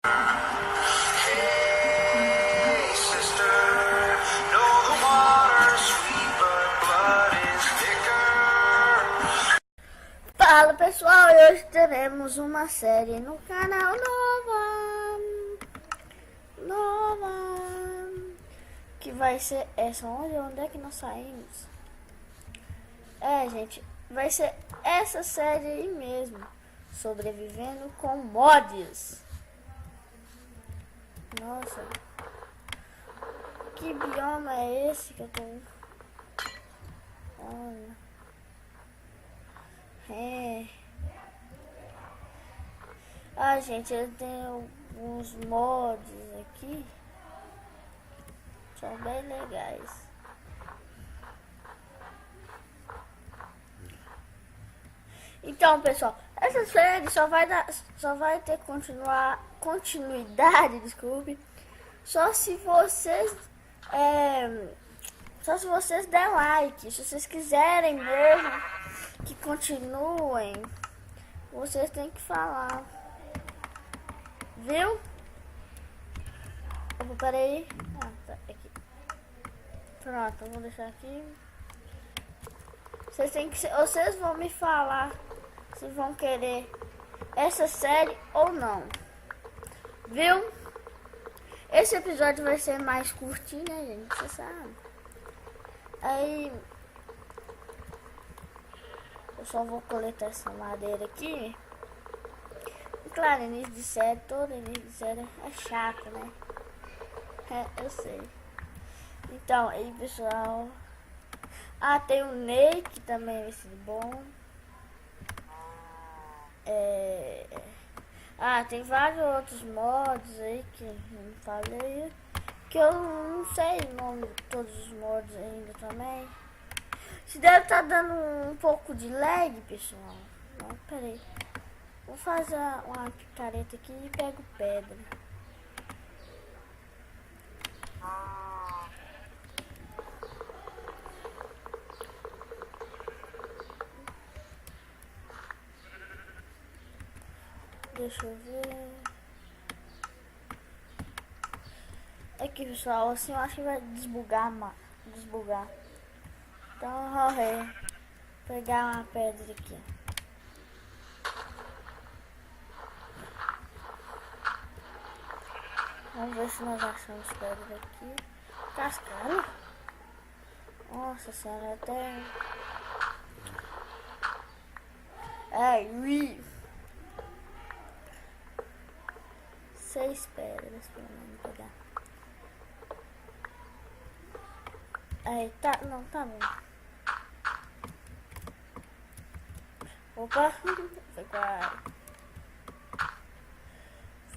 Hey, sister, know the water's sweet, but blood is thicker. Fala pessoal, e hoje teremos uma série no canal nova, que vai ser essa. Onde é que nós saímos? Gente, vai ser essa série aí mesmo, sobrevivendo com mods. Nossa, que bioma é esse que eu tô? Olha. Gente, eu tenho uns mods aqui, são bem legais. Então, pessoal, essa série só vai ter continuidade, desculpe, só se vocês der like. Se vocês quiserem mesmo que continuem, vocês têm que falar, viu? Opa, peraí. Tá aqui. Pronto, vou deixar aqui. Vocês vão me falar se vão querer essa série ou não, viu? Esse episódio vai ser mais curtinho, né, gente? Você sabe. Aí eu só vou coletar essa madeira aqui. E claro, início de série, todo início de série é chato, né? Eu sei. Então, aí pessoal. Tem o Ney, que também vai ser bom. Tem vários outros mods aí que eu não falei. Que eu não sei o nome de todos os mods ainda também. Se deve estar dando um pouco de lag, pessoal. Não, peraí. Vou fazer uma picareta aqui e pego pedra. Deixa eu ver. Aqui, pessoal, assim eu acho que vai desbugar. Então, vou pegar uma pedra aqui. Vamos ver se nós achamos pedra aqui. Cascalho? Nossa senhora, até... ui! 6 pedras pra mim pegar. Não, tá bom. Opa, foi quase.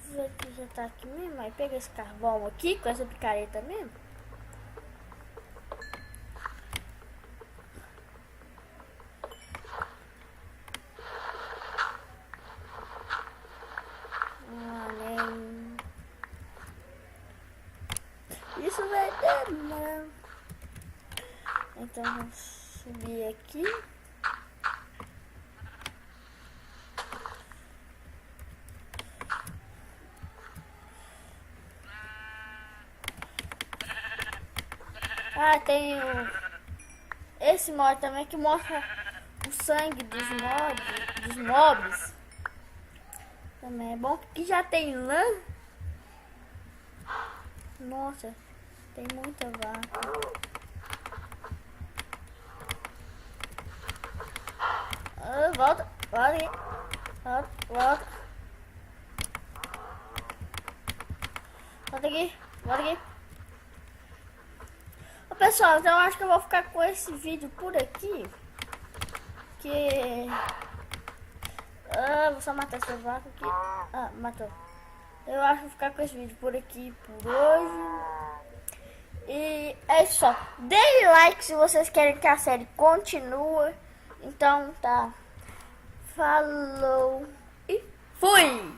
Vou ver que já tá aqui mesmo. Aí pega esse carvão aqui com essa picareta mesmo. Isso vai demorar. Então vamos subir aqui. Tem esse mod também que mostra o sangue dos mobs. Também é bom que já tem lã. Nossa, tem muita vaca. Volta aqui. Volta aqui. Pessoal, então eu acho que eu vou ficar com esse vídeo por aqui. Vou só matar essa vaca aqui. Matou. Eu acho que vou ficar com esse vídeo por aqui por hoje. E é isso só. Dê like se vocês querem que a série continue. Então tá. Falou e fui!